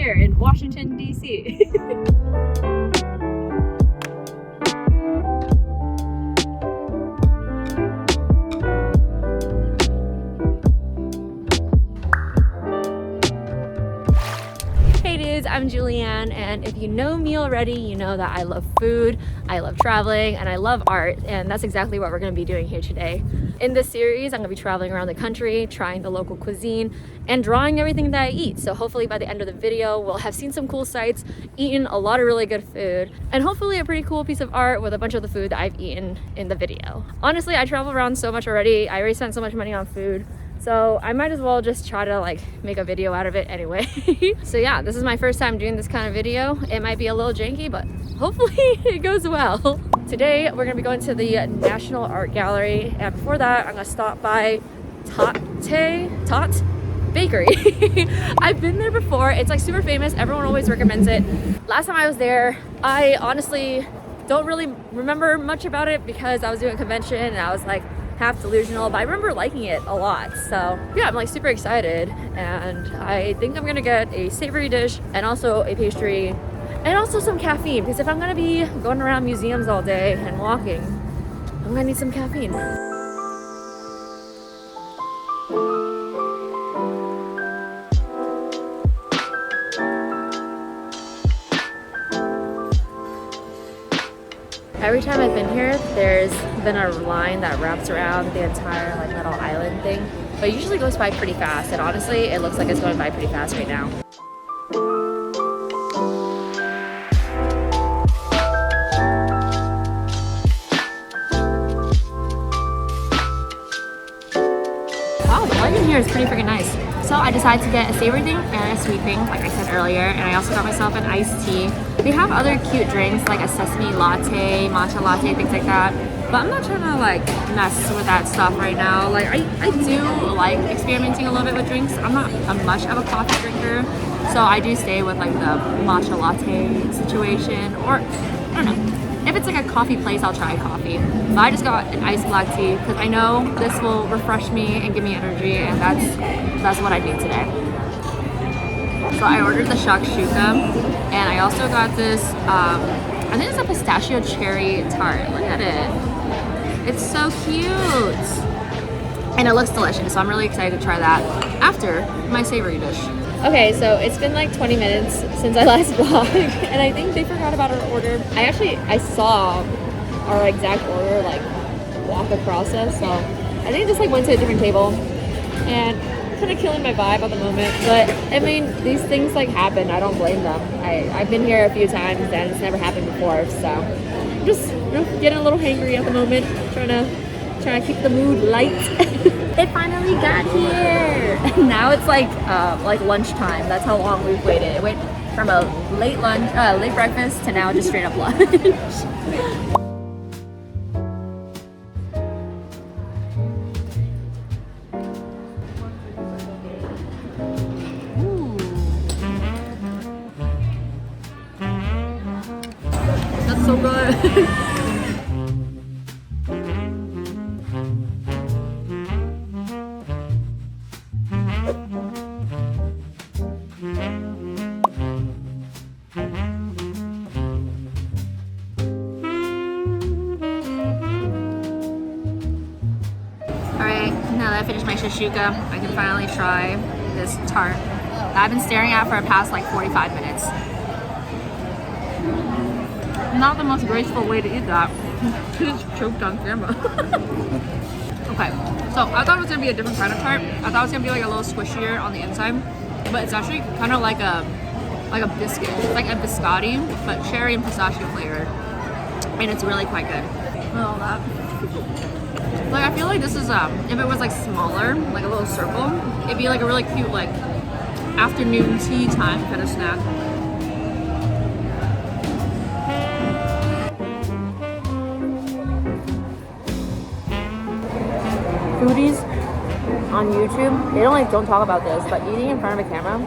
here in Washington, D.C. I'm Julianne, and if you know me already, you know that I love food, I love traveling, and I love art, and that's exactly what we're going to be doing here today. In this series, I'm going to be traveling around the country, trying the local cuisine, and drawing everything that I eat. So hopefully by the end of the video, we'll have seen some cool sights, eaten a lot of really good food, and hopefully a pretty cool piece of art with a bunch of the food that I've eaten in the video. Honestly, I travel around so much already. I already spent so much money on food. So I might as well just try to like make a video out of it anyway. So yeah, this is my first time doing this kind of video. It might be a little janky, but hopefully it goes well. Today we're gonna be going to the National Art Gallery, and before that I'm gonna stop by Tot Bakery. I've been there before. It's like super famous. Everyone always recommends it. Last time I was there, I honestly don't really remember much about it because I was doing a convention and I was like half delusional, but I remember liking it a lot. So yeah, I'm like super excited, and I think I'm gonna get a savory dish and also a pastry and also some caffeine, because if I'm gonna be going around museums all day and walking, I'm gonna need some caffeine. Every time I've been here, there's been a line that wraps around the entire like little island thing, but it usually goes by pretty fast, and honestly, it looks like it's going by pretty fast right now. Wow, the lighting here is pretty freaking nice. So I decided to get a savory thing and a sweet thing, like I said earlier, and I also got myself an iced tea. They have other cute drinks like a sesame latte, matcha latte, things like that, but I'm not trying to like mess with that stuff right now. Like I do like experimenting a little bit with drinks. I'm not much of a coffee drinker, so I do stay with like the matcha latte situation, or I don't know. If it's like a coffee place, I'll try coffee. But I just got an iced black tea because I know this will refresh me and give me energy, and that's what I need today. So I ordered the shakshuka, and I also got this, I think it's a pistachio cherry tart. Look at it. It's so cute. And it looks delicious, so I'm really excited to try that after my savory dish. Okay, so it's been like 20 minutes since I last vlogged, and I think they forgot about our order. I saw our exact order like walk across us, so I think it just like went to a different table, and kind of killing my vibe at the moment. But I mean, these things like happen. I don't blame them. I've been here a few times and it's never happened before, so I'm just getting a little hangry at the moment, trying to keep the mood light. It finally got here. Now it's like lunchtime. That's how long we've waited. It went from a late breakfast to now just straight up lunch. Ooh. That's so good. Now that I finished my shakshuka, I can finally try this tart that I've been staring at for the past like 45 minutes. Not the most graceful way to eat that. Just choked on camera. Okay, so I thought it was gonna be a different kind of tart. I thought it was gonna be like a little squishier on the inside, but it's actually kind of like a biscuit. It's like a biscotti, but cherry and pistachio flavored, and it's really quite good. Oh, that. Like I feel like this is if it was like smaller, like a little circle, it'd be like a really cute like afternoon tea time kind of snack. Foodies on YouTube, they don't talk about this, but eating in front of a camera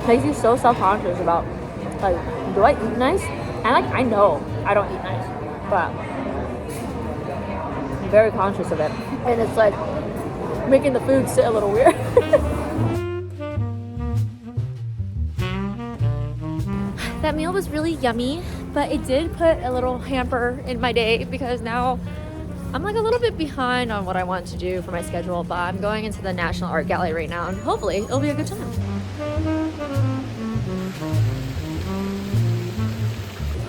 makes you so self-conscious about like, do I eat nice? And like I know I don't eat nice, but I'm very conscious of it, and it's like making the food sit a little weird. That meal was really yummy, but it did put a little hamper in my day because now I'm like a little bit behind on what I want to do for my schedule, but I'm going into the National Art Gallery right now and hopefully it'll be a good time.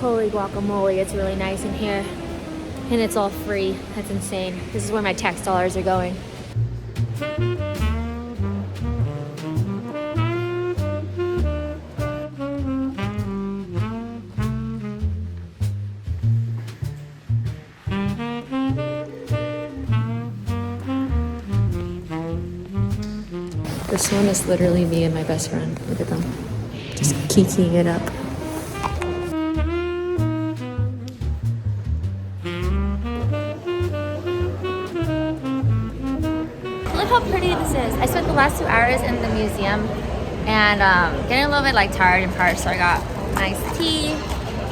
Holy guacamole, it's really nice in here. And it's all free. That's insane. This is where my tax dollars are going. This one is literally me and my best friend. Look at them. Just kikiing it up. Look how pretty this is. I spent the last 2 hours in the museum and getting a little bit like tired and parched, so I got nice tea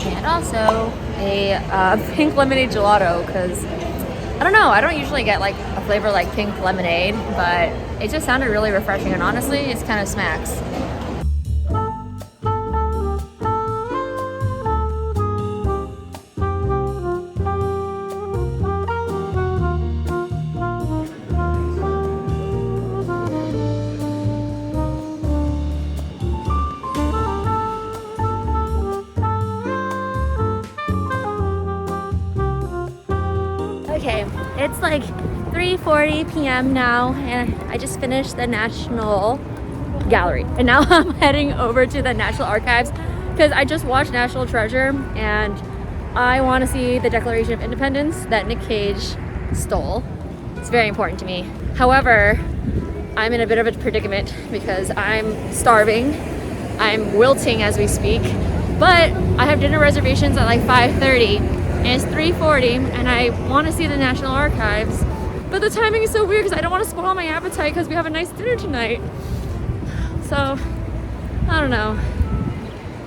and also a pink lemonade gelato because I don't know, I don't usually get like a flavor like pink lemonade, but it just sounded really refreshing and honestly, it's kind of smacks. Okay, it's like 3:40 p.m. now and I just finished the National Gallery and now I'm heading over to the National Archives because I just watched National Treasure and I want to see the Declaration of Independence that Nick Cage stole. It's very important to me. However, I'm in a bit of a predicament because I'm starving. I'm wilting as we speak, but I have dinner reservations at like 5:30 and it's 3:40 and I want to see the National Archives, but the timing is so weird because I don't want to spoil my appetite because we have a nice dinner tonight. So I don't know,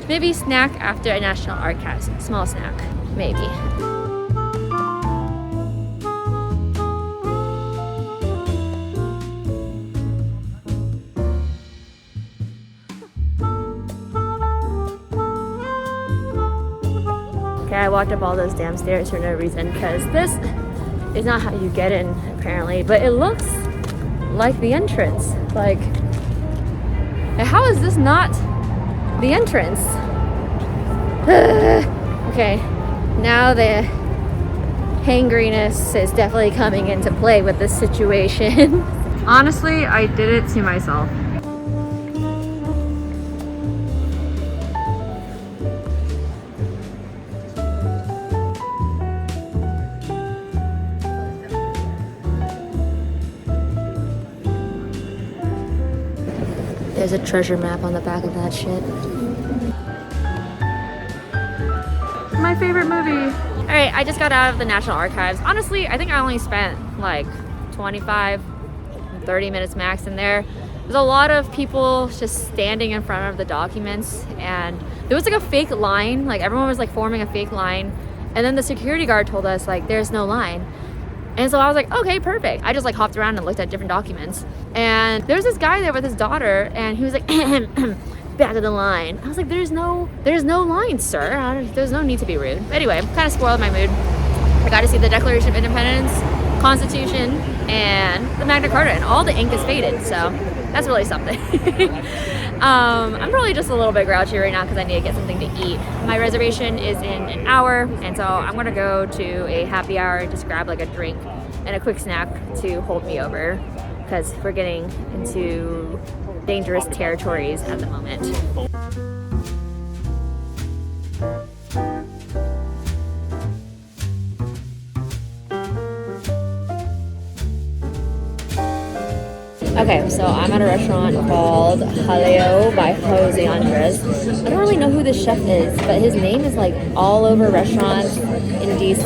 maybe snack after a National Archives, small snack, maybe. Okay, I walked up all those damn stairs for no reason because this is not how you get in apparently, but it looks like the entrance. Like, how is this not the entrance? Okay, now the hangriness is definitely coming into play with this situation. Honestly, I did it to myself. There's a treasure map on the back of that shit. My favorite movie. All right, I just got out of the National Archives. Honestly, I think I only spent like 25, 30 minutes max in there. There's a lot of people just standing in front of the documents and there was like a fake line, like everyone was like forming a fake line. And then the security guard told us like, there's no line. And so I was like, okay, perfect. I just like hopped around and looked at different documents. And there's this guy there with his daughter and he was like, back of the line. I was like, there's no line, sir. There's no need to be rude. But anyway, kind of spoiled my mood. I got to see the Declaration of Independence, Constitution, and the Magna Carta, and all the ink is faded. So that's really something. I'm probably just a little bit grouchy right now because I need to get something to eat. My reservation is in an hour, and so I'm gonna go to a happy hour and just grab like a drink and a quick snack to hold me over because we're getting into dangerous territories at the moment. Okay, so I'm at a restaurant called Jaleo by Jose Andres. I don't really know who this chef is, but his name is like all over restaurants in DC,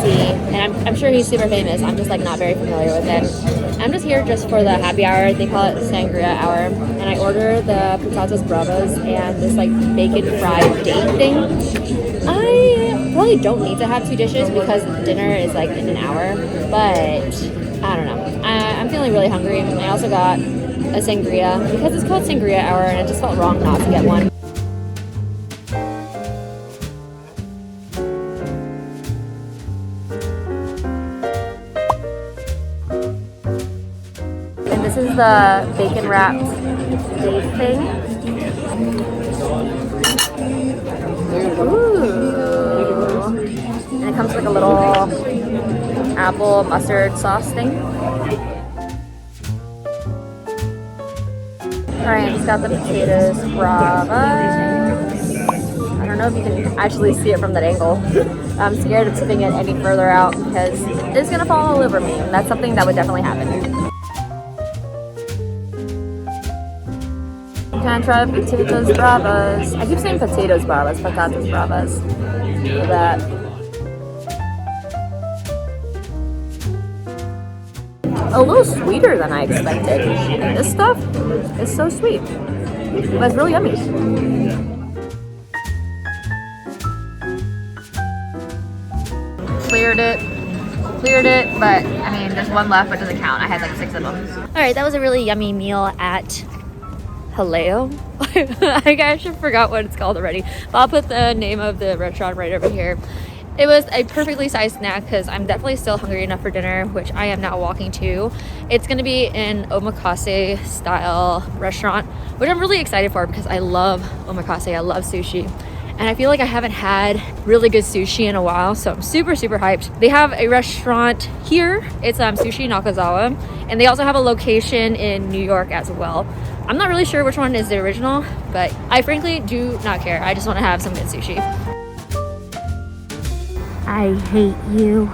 and I'm sure he's super famous. I'm just like not very familiar with it. I'm just here just for the happy hour. They call it sangria hour, and I order the patatas bravas and this like bacon fried date thing. I probably don't need to have 2 dishes because dinner is like in an hour, but I don't know. I'm feeling really hungry, and I also got a sangria because it's called sangria hour and it just felt wrong not to get one. the bacon wrapped date thing. Ooh. And it comes with like a little apple mustard sauce thing. Alright, it's got the potatoes, bravas. I don't know if you can actually see it from that angle. I'm scared of tipping it any further out because it's gonna fall all over me, and that's something that would definitely happen. Can I try potatoes bravas? I keep saying potatoes bravas, patatas bravas. Look at that. A little sweeter than I expected. And this stuff is so sweet, but it's really yummy. Cleared it, but I mean, there's one left, but it doesn't count. I had like 6 of them. All right, that was a really yummy meal at Haleo. I actually forgot what it's called already, but I'll put the name of the restaurant right over here. It was a perfectly sized snack because I'm definitely still hungry enough for dinner, which I am now walking to. It's going to be an omakase style restaurant, which I'm really excited for because I love omakase. I love sushi. And I feel like I haven't had really good sushi in a while, so I'm super, super hyped. They have a restaurant here. It's Sushi Nakazawa, and they also have a location in New York as well. I'm not really sure which one is the original, but I frankly do not care. I just want to have some good sushi. I hate you.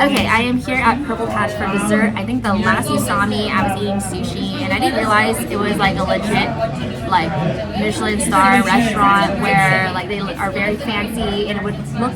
Okay, I am here at Purple Patch for dessert. I think the last you saw me, I was eating sushi, and I didn't realize it was like a legit, like, Michelin star restaurant where like they are very fancy, and it would look,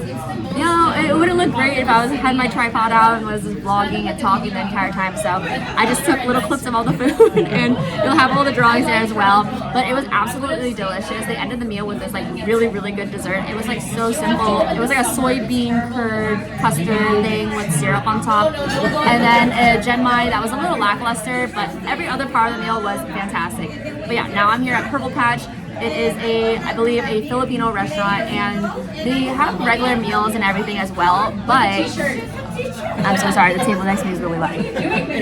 you know, it wouldn't look great if I had my tripod out and was just vlogging and talking the entire time. So I just took little clips of all the food, and you'll have all the drawings there as well. But it was absolutely delicious. They ended the meal with this like really, really good dessert. It was like so simple. It was like a soybean curd custard thing with syrup on top, and then a genmai that was a little lackluster, but every other part of the meal was fantastic. But yeah, now I'm here at Purple Patch. It is I believe, a Filipino restaurant, and they have regular meals and everything as well, but I'm so sorry, the table next to me is really loud.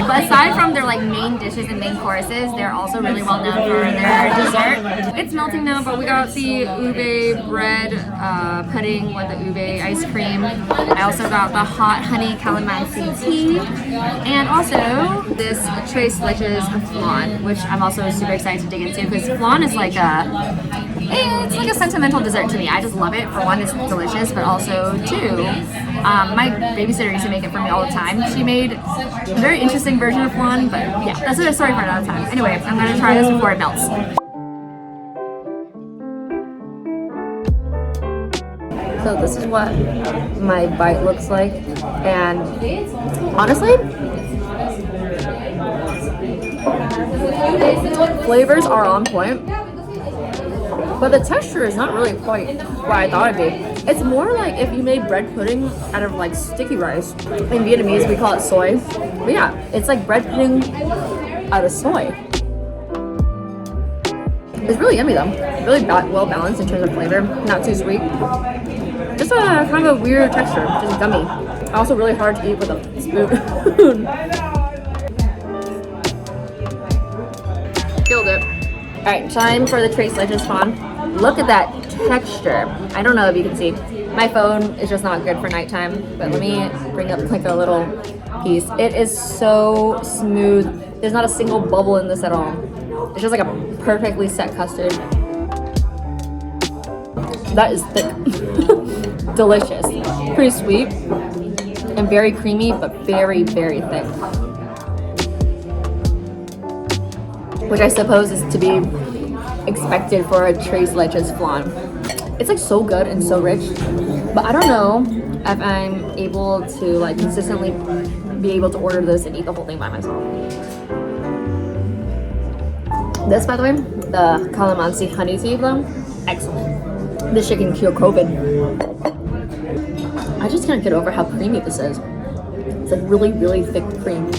But aside from their like main dishes and main courses, they're also really well known for their dessert. It's melting now, but we got the ube bread pudding with the ube ice cream. I also got the hot honey calamansi tea, and also this tres leches flan, which I'm also super excited to dig into because flan is like it's like a sentimental dessert to me. I just love it. For one, it's delicious, but also two, my babysitter used to make it for me all the time. She made a very interesting version of flan, but yeah, that's a story for another time. Anyway, I'm gonna try this before it melts. So this is what my bite looks like, and honestly, flavors are on point, but the texture is not really quite what I thought it'd be. It's more like if you made bread pudding out of like sticky rice. In Vietnamese we call it soy, but yeah, it's like bread pudding out of soy. It's really yummy though, really well balanced in terms of flavor, not too sweet. Just a kind of a weird texture, just gummy. Also really hard to eat with a spoon. Killed it. Alright, time for the tres leches flan. Look at that texture. I don't know if you can see. My phone is just not good for nighttime, but let me bring up like a little piece. It is so smooth. There's not a single bubble in this at all. It's just like a perfectly set custard. That is thick. Delicious. Pretty sweet and very creamy, but very, very thick. Which I suppose is to be expected for a tres leches flan. It's like so good and so rich, but I don't know if I'm able to like consistently be able to order this and eat the whole thing by myself. This, by the way, the calamansi honey tea though, excellent. This shit can cure COVID. I just can't get over how creamy this is. It's like really, really thick cream.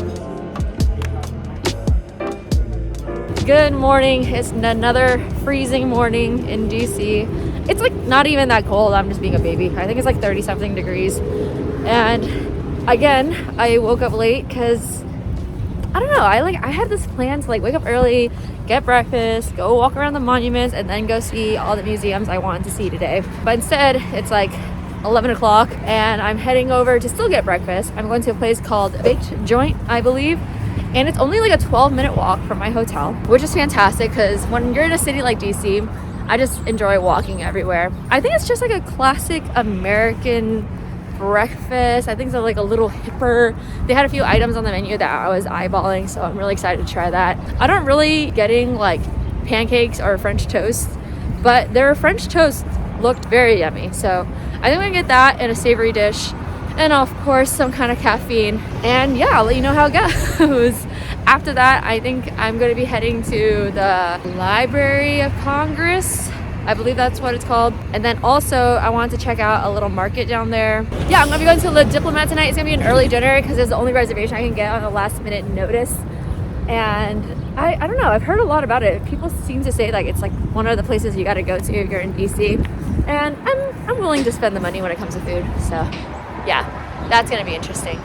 Good morning. It's another freezing morning in DC. It's like not even that cold. I'm just being a baby. I think it's like 30 something degrees. And again, I woke up late because I don't know. I had this plan to like wake up early, get breakfast, go walk around the monuments, and then go see all the museums I wanted to see today. But instead, it's like 11 o'clock and I'm heading over to still get breakfast. I'm going to a place called Baked Joint, I believe. And it's only like a 12-minute walk from my hotel, which is fantastic because when you're in a city like DC, I just enjoy walking everywhere. I think it's just like a classic American breakfast. I think it's like a little hipper. They had a few items on the menu that I was eyeballing, so I'm really excited to try that. I don't really getting like pancakes or French toast, but their French toast looked very yummy. So I think I'm gonna get that and a savory dish. And of course, some kind of caffeine. And yeah, I'll let you know how it goes. After that, I think I'm going to be heading to the Library of Congress. I believe that's what it's called. And then also, I wanted to check out a little market down there. Yeah, I'm going to be going to Le Diplomat tonight. It's going to be an early dinner because it's the only reservation I can get on a last minute notice. And I don't know, I've heard a lot about it. People seem to say like it's like one of the places you got to go to if you're in DC. And I'm willing to spend the money when it comes to food. So yeah, that's gonna be interesting.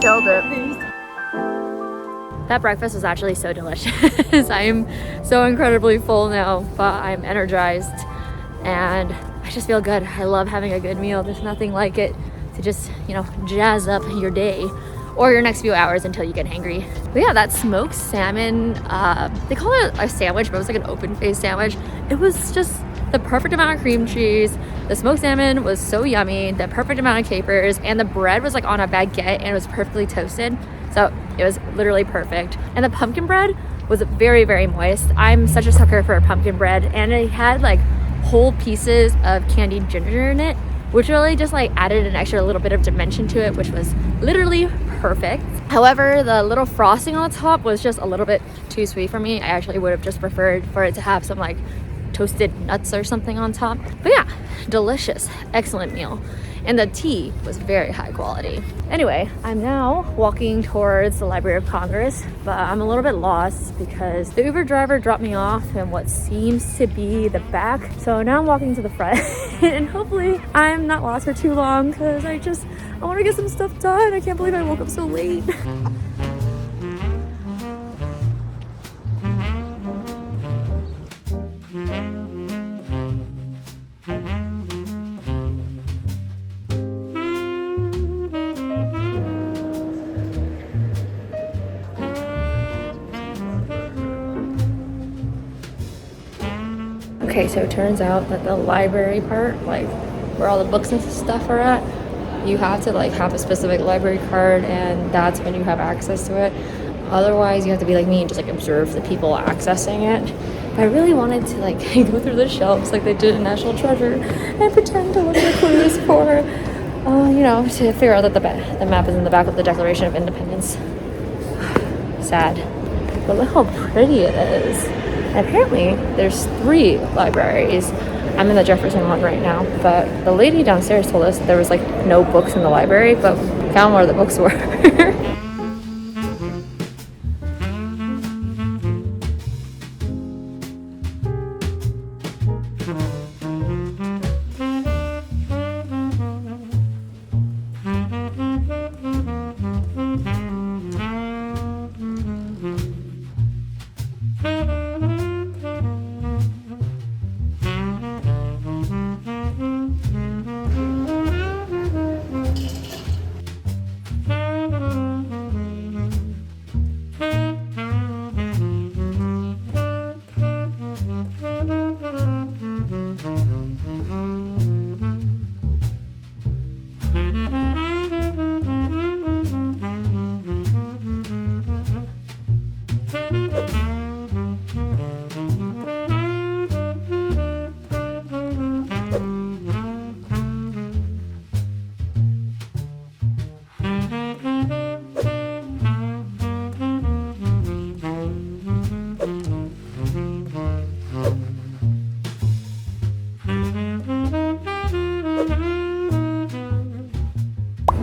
Killed it. That breakfast was actually so delicious. I am so incredibly full now, but I'm energized and I just feel good. I love having a good meal. There's nothing like it to just, you know, jazz up your day or your next few hours until you get hangry. But yeah, that smoked salmon, they call it a sandwich, but it was like an open-faced sandwich. It was just the perfect amount of cream cheese. The smoked salmon was so yummy, the perfect amount of capers, and the bread was like on a baguette and it was perfectly toasted. So it was literally perfect. And the pumpkin bread was very, very moist. I'm such a sucker for pumpkin bread, and it had like whole pieces of candied ginger in it, which really just like added an extra little bit of dimension to it, which was literally perfect. However, the little frosting on the top was just a little bit too sweet for me. I actually would have just preferred for it to have some like toasted nuts or something on top. But yeah, delicious, excellent meal. And the tea was very high quality. Anyway, I'm now walking towards the Library of Congress, but I'm a little bit lost because the Uber driver dropped me off in what seems to be the back. So now I'm walking to the front and hopefully I'm not lost for too long because I want to get some stuff done. I can't believe I woke up so late. Okay, so it turns out that the library part, like where all the books and stuff are at, you have to like have a specific library card, and that's when you have access to it. Otherwise, you have to be like me and just like observe the people accessing it. But I really wanted to like go through the shelves like they did in National Treasure and pretend to look for clues for, you know, to figure out that the map is in the back of the Declaration of Independence. Sad. But look how pretty it is. And apparently, there's 3 libraries. I'm in the Jefferson one right now, but the lady downstairs told us there was like no books in the library, but found where the books were.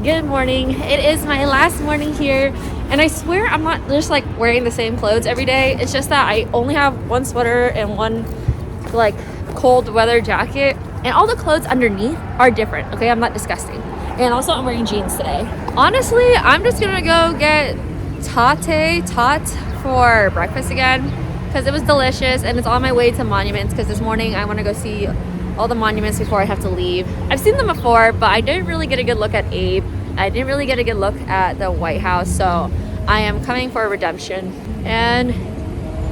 Good morning. It is my last morning here, and I swear I'm not just like wearing the same clothes every day. It's just that I only have one sweater and one like cold weather jacket, and all the clothes underneath are different. Okay, I'm not disgusting. And also I'm wearing jeans today. Honestly, I'm just gonna go get tot for breakfast again because it was delicious, and it's on my way to Monuments because this morning I want to go see all the monuments before I have to leave. I've seen them before, but I didn't really get a good look at Abe. I didn't really get a good look at the White House, so I am coming for a redemption. And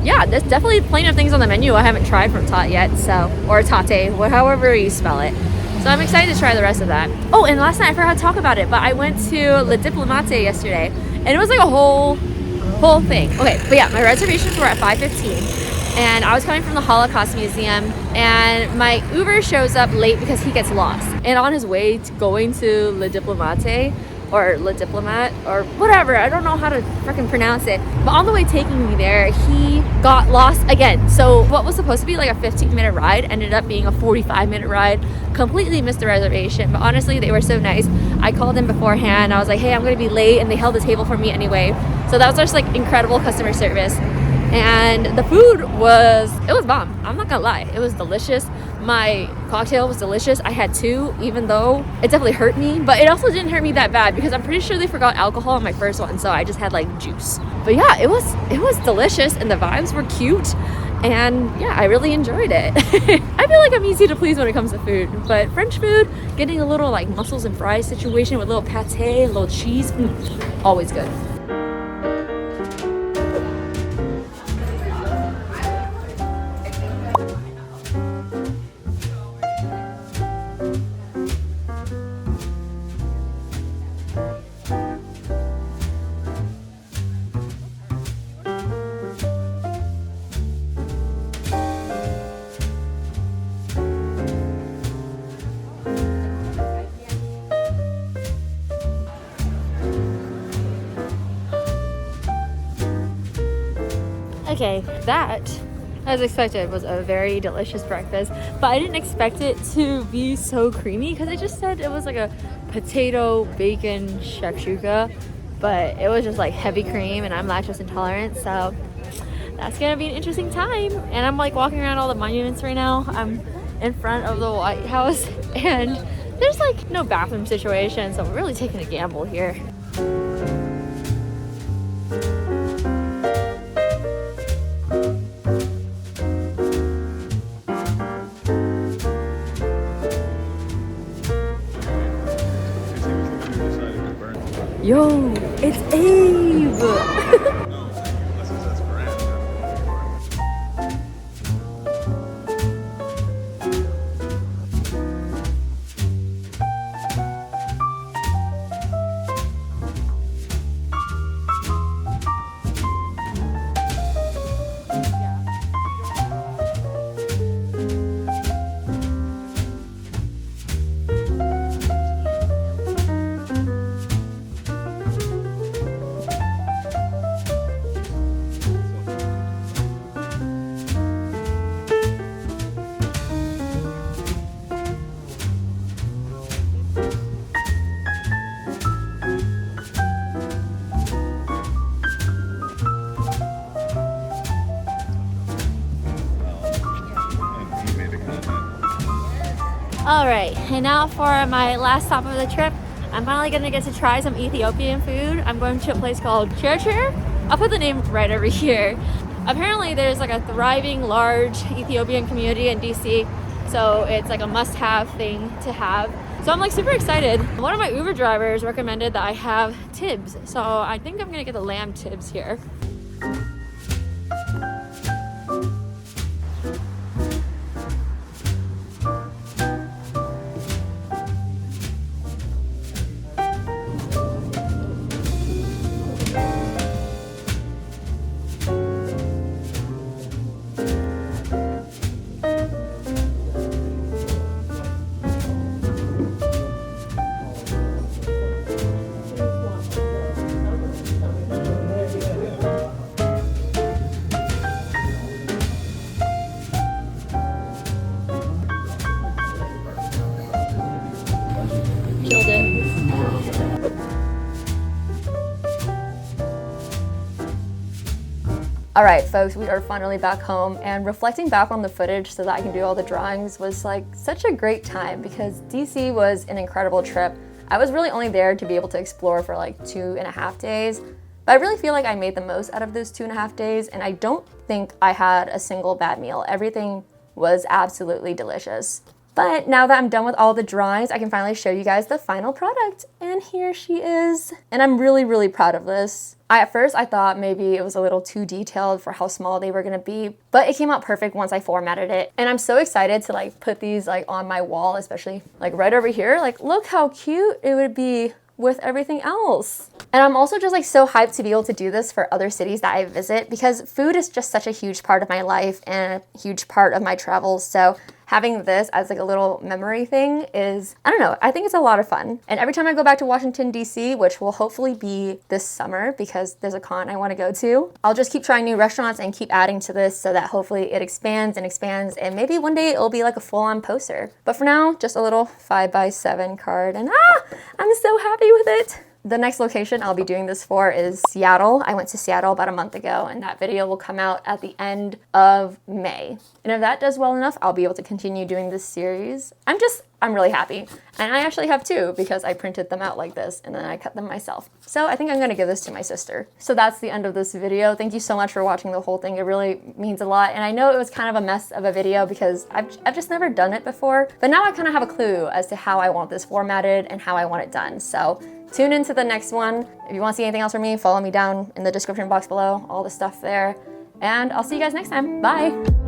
yeah, there's definitely plenty of things on the menu I haven't tried from Tot yet, so, or Tate, however you spell it. So I'm excited to try the rest of that. Oh, and last night I forgot to talk about it, but I went to Le Diplomate yesterday, and it was like a whole thing. Okay, but yeah, my reservations were at 5:15. And I was coming from the Holocaust Museum, and my Uber shows up late because he gets lost. And on his way to going to Le Diplomate, or Le Diplomat, or whatever, I don't know how to freaking pronounce it, but on the way taking me there, he got lost again. So what was supposed to be like a 15-minute ride ended up being a 45-minute ride. Completely missed the reservation, but honestly, they were so nice. I called them beforehand. I was like, hey, I'm gonna be late, and they held the table for me anyway. So that was just like incredible customer service. And the food was bomb. I'm not gonna lie, it was delicious. My cocktail was delicious. I had two, even though it definitely hurt me, but it also didn't hurt me that bad because I'm pretty sure they forgot alcohol on my first one, so I just had like juice. But yeah, it was delicious, and the vibes were cute, and yeah, I really enjoyed it. I feel like I'm easy to please when it comes to food, but French food, getting a little like mussels and fries situation with a little pate, a little cheese, always good. Okay, that, as expected, was a very delicious breakfast, but I didn't expect it to be so creamy because it just said it was like a potato bacon shakshuka, but it was just like heavy cream, and I'm lactose intolerant, so that's gonna be an interesting time. And I'm like walking around all the monuments right now. I'm in front of the White House, and there's like no bathroom situation, so we're really taking a gamble here. Yo, it's Abe! All right, and now for my last stop of the trip. I'm finally gonna get to try some Ethiopian food. I'm going to a place called Chirchir. I'll put the name right over here. Apparently there's like a thriving large Ethiopian community in DC, so it's like a must-have thing to have. So I'm like super excited. One of my Uber drivers recommended that I have tibs, so I think I'm gonna get the lamb tibs here. All right, folks, we are finally back home, and reflecting back on the footage so that I can do all the drawings was like such a great time because DC was an incredible trip. I was really only there to be able to explore for like 2.5 days, but I really feel like I made the most out of those 2.5 days, and I don't think I had a single bad meal. Everything was absolutely delicious. But now that I'm done with all the drawings, I can finally show you guys the final product. And here she is. And I'm really, really proud of this. At first I thought maybe it was a little too detailed for how small they were gonna be, but it came out perfect once I formatted it. And I'm so excited to like put these like on my wall, especially like right over here. Like, look how cute it would be with everything else. And I'm also just like so hyped to be able to do this for other cities that I visit because food is just such a huge part of my life and a huge part of my travels. So having this as like a little memory thing is, I don't know, I think it's a lot of fun. And every time I go back to Washington, DC, which will hopefully be this summer because there's a con I want to go to, I'll just keep trying new restaurants and keep adding to this so that hopefully it expands and expands, and maybe one day it'll be like a full-on poster. But for now, just a little 5x7 card, and I'm so happy with it. The next location I'll be doing this for is Seattle. I went to Seattle about a month ago, and that video will come out at the end of May. And if that does well enough, I'll be able to continue doing this series. I'm really happy. And I actually have two because I printed them out like this and then I cut them myself. So I think I'm gonna give this to my sister. So that's the end of this video. Thank you so much for watching the whole thing. It really means a lot. And I know it was kind of a mess of a video because I've just never done it before, but now I kind of have a clue as to how I want this formatted and how I want it done. So tune into the next one. If you want to see anything else from me, follow me down in the description box below, all the stuff there. And I'll see you guys next time. Bye.